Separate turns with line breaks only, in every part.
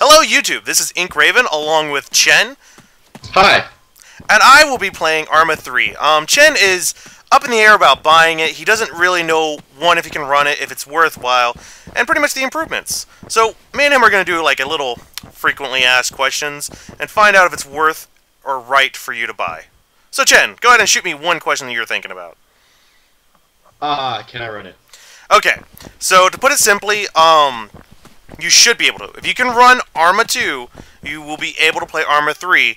Hello YouTube, this is Ink Raven along with Chen,
Hi.
and I will be playing ArmA3. Chen is up in the air about buying it. He doesn't really know, one, if he can run it, if it's worthwhile, and pretty much the improvements. So, me and him are going to do like a little frequently asked questions, and find out if it's worth or right for you to buy. So Chen, go ahead and shoot me one question that you're thinking about.
Can I run it?
Okay, so to put it simply, you should be able to. If you can run ArmA2, you will be able to play ArmA3.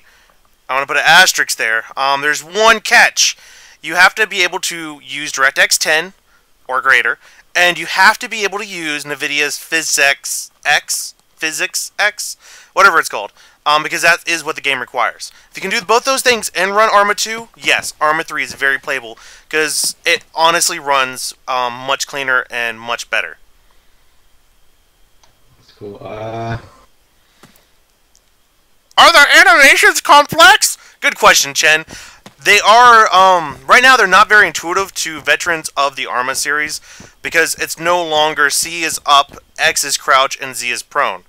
I want to put an asterisk there. There's one catch. You have to be able to use DirectX 10 or greater, and you have to be able to use NVIDIA's PhysiX X, whatever it's called, because that is what the game requires. If you can do both those things and run ArmA2, yes, ArmA3 is very playable, because it honestly runs much cleaner and much better.
Cool.
Are their animations complex? Good question, Chen. They are, right now they're not very intuitive to veterans of the ArmA series, because it's no longer C is up, X is crouch, and Z is prone.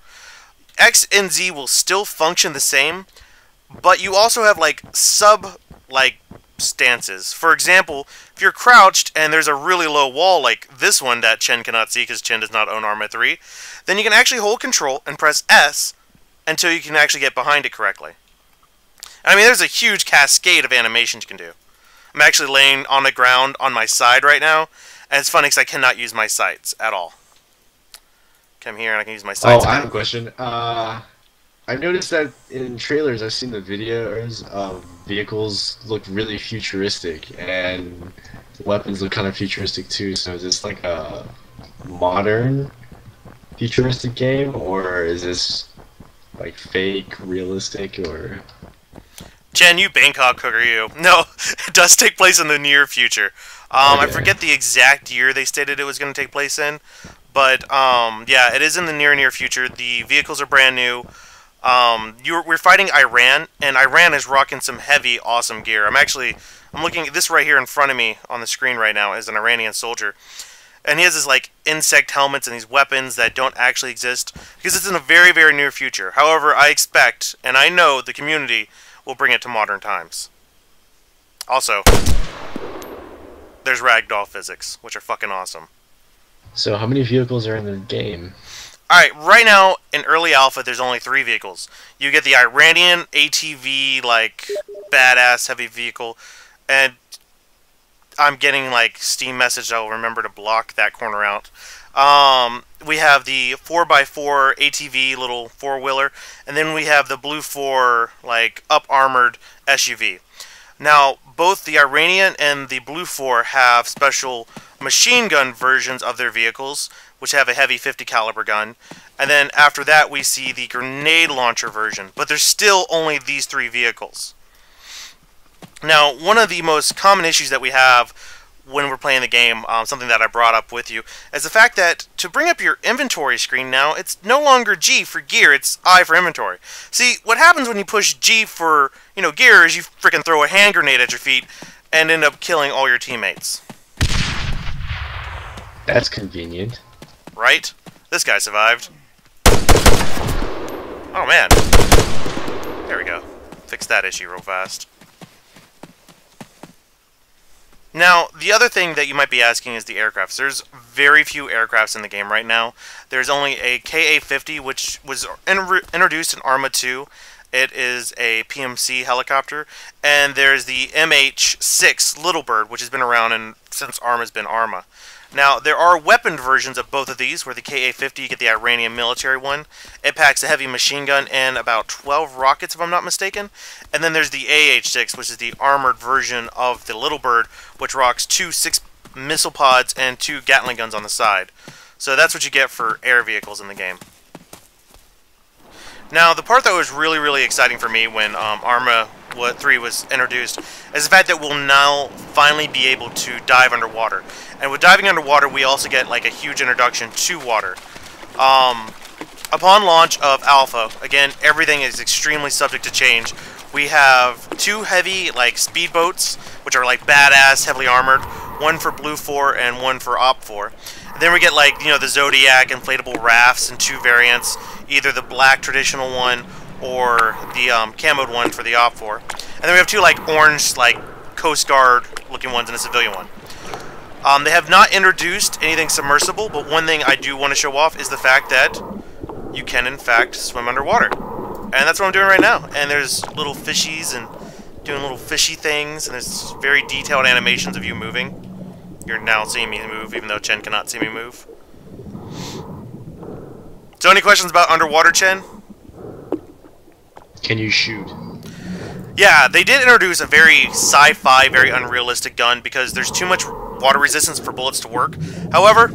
X and Z will still function the same, but you also have, stances. For example, if you're crouched and there's a really low wall like this one that Chen cannot see because Chen does not own ArmA3, then you can actually hold control and press S until you can actually get behind it correctly. I mean, there's a huge cascade of animations you can do. I'm actually laying on the ground on my side right now, and it's funny because I cannot use my sights at all. Come here and I can use my sights.
Oh, I have a question. I've noticed that in trailers, I've seen the videos of vehicles look really futuristic, and the weapons look kind of futuristic too. So is this like a modern futuristic game, or is this like fake, realistic, or...
Chen, you Bangkok hooker, you. No, it does take place in the near future. I forget the exact year they stated it was going to take place in, but yeah, it is in the near future. The vehicles are brand new. We're fighting Iran, and Iran is rocking some heavy, awesome gear. I'm looking at this right here in front of me on the screen right now is an Iranian soldier. And he has this, insect helmets and these weapons that don't actually exist, because it's in the very, very near future. However, I expect, and I know the community will bring it to modern times. Also, there's ragdoll physics, which are fucking awesome.
So how many vehicles are in the game?
Alright, right now, in early alpha, there's only 3 vehicles. You get the Iranian ATV, badass heavy vehicle, and I'm getting, Steam message I'll remember to block that corner out. We have the 4x4 ATV, little four-wheeler, and then we have the Blue 4, up-armored SUV. Now, both the Iranian and the Blue 4 have special machine gun versions of their vehicles, which have a heavy 50 caliber gun. And then after that, we see the grenade launcher version. But there's still only these 3 vehicles. Now, one of the most common issues that we have when we're playing the game, something that I brought up with you, is the fact that to bring up your inventory screen now, it's no longer G for gear, it's I for inventory. See, what happens when you push G for, gear is you freaking throw a hand grenade at your feet and end up killing all your teammates.
That's convenient.
Right? This guy survived. Oh man. There we go. Fix that issue real fast. Now, the other thing that you might be asking is the aircrafts. There's very few aircrafts in the game right now. There's only a KA-50, which was introduced in ArmA2. It is a PMC helicopter. And there's the MH-6 Little Bird, which has been around since ArmA's been ArmA. Now, there are weaponed versions of both of these, where the KA-50, you get the Iranian military one. It packs a heavy machine gun and about 12 rockets, if I'm not mistaken. And then there's the AH-6, which is the armored version of the Little Bird, which rocks 2 6 missile pods and 2 Gatling guns on the side. So that's what you get for air vehicles in the game. Now, the part that was really, really exciting for me when ArmA3 was introduced is the fact that we'll now finally be able to dive underwater. And with diving underwater, we also get a huge introduction to water. Upon launch of Alpha, again, everything is extremely subject to change. We have 2 heavy, speedboats, which are, badass, heavily armored. One for Blue 4 and one for Op 4. And then we get, the Zodiac inflatable rafts and 2 variants. either the black traditional one or the camoed one for the Op4. And then we have two like orange like Coast Guard looking ones and a civilian one. They have not introduced anything submersible, but one thing I do want to show off is the fact that you can in fact swim underwater. And that's what I'm doing right now. And there's little fishies and doing little fishy things, and there's very detailed animations of you moving. You're now seeing me move, even though Chen cannot see me move. So any questions about underwater, Chen?
Can you shoot?
Yeah, they did introduce a very sci-fi, very unrealistic gun because there's too much water resistance for bullets to work. However,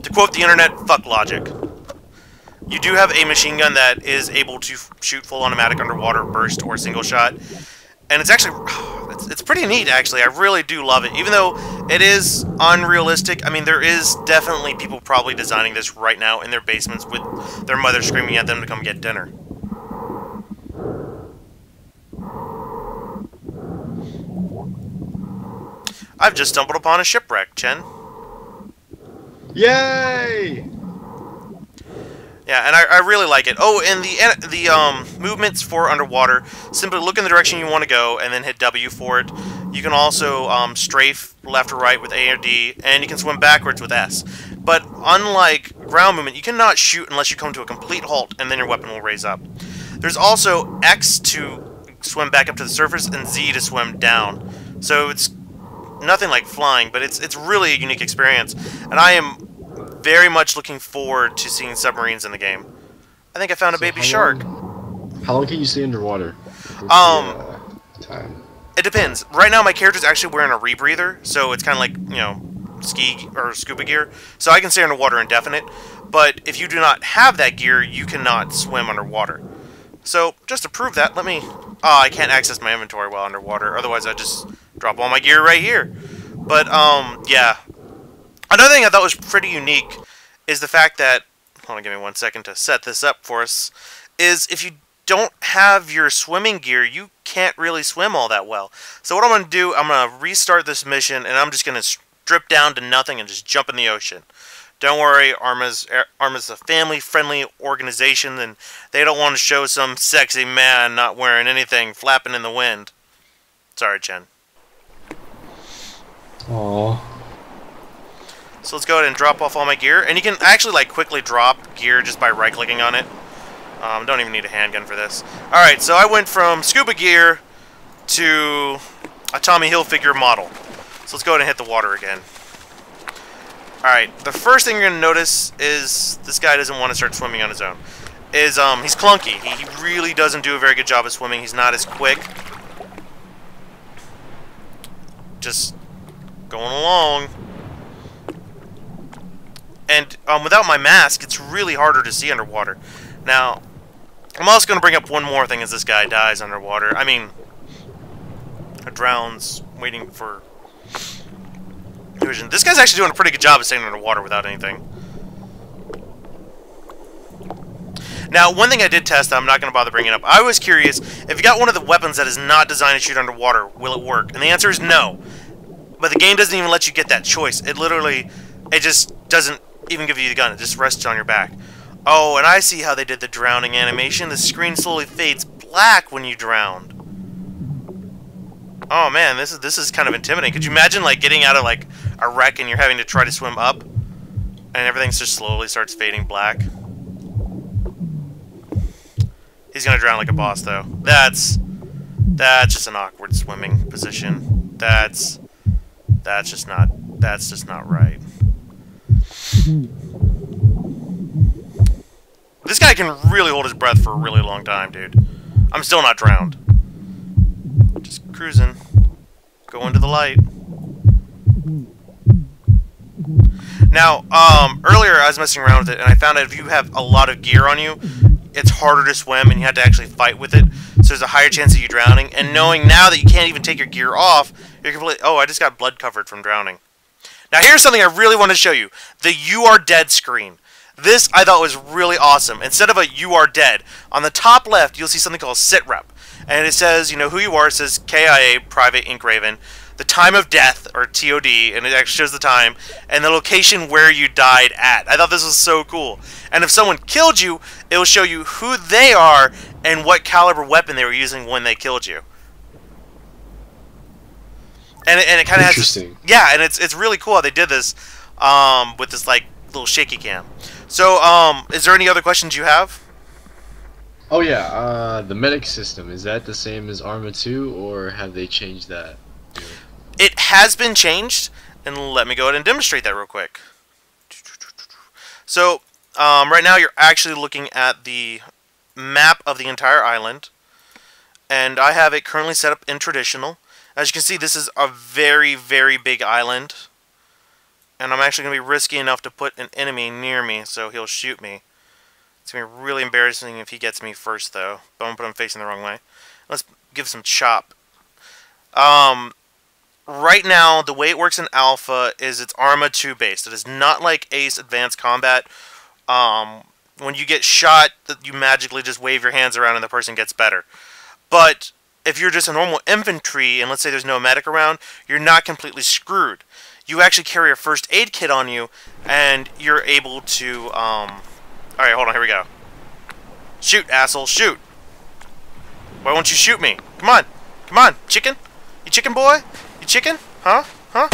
to quote the internet, fuck logic. You do have a machine gun that is able to shoot full automatic underwater burst or single shot. And it's actually, it's pretty neat actually. I really do love it. Even though it is unrealistic, I mean there is definitely people probably designing this right now in their basements with their mother screaming at them to come get dinner. I've just stumbled upon a shipwreck, Chen.
Yay!
Yeah, and I really like it. Oh, and the movements for underwater, simply look in the direction you want to go and then hit W for it. You can also strafe left or right with A or D, and you can swim backwards with S. But unlike ground movement, you cannot shoot unless you come to a complete halt, and then your weapon will raise up. There's also X to swim back up to the surface, and Z to swim down. So it's nothing like flying, but it's really a unique experience, and I am very much looking forward to seeing submarines in the game. I think I found a baby shark.
How long can you stay underwater? Time.
It depends. Right now my character's actually wearing a rebreather, so it's kind of like, you know, ski or scuba gear. So I can stay underwater indefinite, but if you do not have that gear, you cannot swim underwater. So just to prove that, let me... Oh, I can't access my inventory while underwater, otherwise I just drop all my gear right here. But, yeah. Another thing I thought was pretty unique is the fact that, hold on, give me 1 second to set this up for us, is if you don't have your swimming gear, you can't really swim all that well. So what I'm going to do, I'm going to restart this mission, and I'm just going to strip down to nothing and just jump in the ocean. Don't worry, ArmA's a family-friendly organization, and they don't want to show some sexy man not wearing anything flapping in the wind. Sorry, Chen.
Aww.
So let's go ahead and drop off all my gear. And you can actually like quickly drop gear just by right-clicking on it. Don't even need a handgun for this. Alright, so I went from scuba gear to a Tommy Hilfiger model. So let's go ahead and hit the water again. Alright, the first thing you're going to notice is this guy doesn't want to start swimming on his own. He's clunky. He really doesn't do a very good job of swimming. He's not as quick. Just going along. And without my mask, it's really harder to see underwater. Now, I'm also going to bring up one more thing as this guy dies underwater. I mean, drowns waiting for vision. This guy's actually doing a pretty good job of staying underwater without anything. Now, one thing I did test that I'm not going to bother bringing up. I was curious, if you got one of the weapons that is not designed to shoot underwater, will it work? And the answer is no. But the game doesn't even let you get that choice. It just doesn't even give you the gun. It just rests on your back. Oh, and I see how they did the drowning animation. The screen slowly fades black when you drowned. Oh man, this is kind of intimidating. Could you imagine like getting out of like a wreck and you're having to try to swim up, and everything just slowly starts fading black? He's gonna drown like a boss though. That's just an awkward swimming position. That's just not right. This guy can really hold his breath for a really long time, dude. I'm still not drowned. Just cruising. Go into the light. Now, earlier I was messing around with it, and I found out if you have a lot of gear on you, it's harder to swim, and you have to actually fight with it. So there's a higher chance of you drowning. And knowing now that you can't even take your gear off, you're completely... Oh, I just got blood covered from drowning. Now here's something I really want to show you. The "You Are Dead" screen. This I thought was really awesome. Instead of a "You Are Dead," on the top left you'll see something called Sit Rep. and it says, you know, who you are. It says KIA, Private Ink Raven, the time of death, or TOD, and it actually shows the time, and the location where you died at. I thought this was so cool. And if someone killed you, it will show you who they are and what caliber weapon they were using when they killed you. And it kind of has this, yeah, and it's really cool how they did this with this like little shaky cam. So is there any other questions you have?
Oh yeah, the medic system, is that the same as ArmA 2, or have they changed that?
It has been changed, and let me go ahead and demonstrate that real quick. So right now you're actually looking at the map of the entire island, and I have it currently set up in traditional. As you can see, this is a very, very big island, and I'm actually going to be risky enough to put an enemy near me so he'll shoot me. It's going to be really embarrassing if he gets me first, though. But I'm going to put him facing the wrong way. Let's give some chop. Right now, the way it works in Alpha is it's ArmA 2 based. It is not like Ace Advanced Combat. When you get shot, you magically just wave your hands around and the person gets better. But if you're just a normal infantry, and let's say there's no medic around, you're not completely screwed. You actually carry a first aid kit on you, and you're able to, Alright, hold on, here we go. Shoot, asshole, shoot! Why won't you shoot me? Come on! Come on, chicken? You chicken boy? You chicken? Huh? Huh?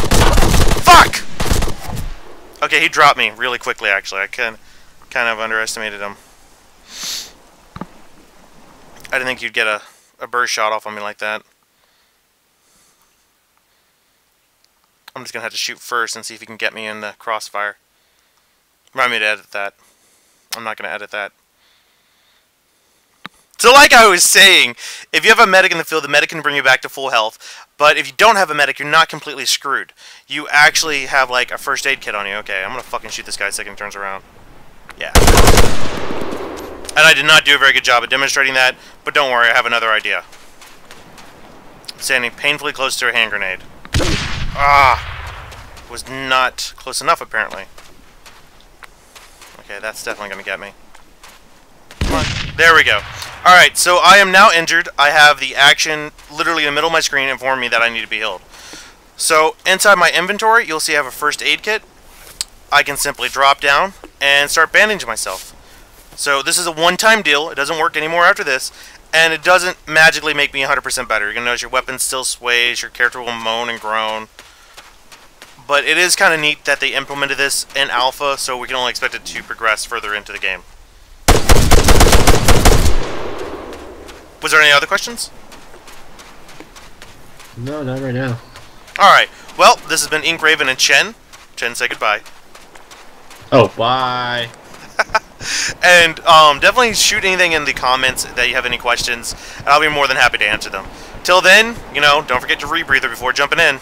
Fuck! Okay, he dropped me really quickly, actually. I kind of underestimated him. I didn't think you'd get a burst shot off on me like that. I'm just going to have to shoot first and see if he can get me in the crossfire. Remind me to edit that. I'm not going to edit that. So like I was saying, if you have a medic in the field, the medic can bring you back to full health. But if you don't have a medic, you're not completely screwed. You actually have like a first aid kit on you. Okay, I'm going to fucking shoot this guy the second he turns around. Yeah. And I did not do a very good job at demonstrating that, but don't worry, I have another idea. I'm standing painfully close to a hand grenade. Ah! Was not close enough, apparently. Okay, that's definitely going to get me. Come on. There we go. Alright, so I am now injured. I have the action literally in the middle of my screen informing me that I need to be healed. So, inside my inventory, you'll see I have a first aid kit. I can simply drop down and start bandaging myself. So, this is a one-time deal. It doesn't work anymore after this. And it doesn't magically make me 100% better. You're going to notice your weapon still sways, your character will moan and groan. But it is kind of neat that they implemented this in Alpha, so we can only expect it to progress further into the game. Was there any other questions?
No, not right now.
Alright, well, this has been Ink Raven and Chen. Chen, say goodbye.
Oh, bye!
And definitely shoot anything in the comments that you have any questions, and I'll be more than happy to answer them. Till then, you know, don't forget to rebreather before jumping in.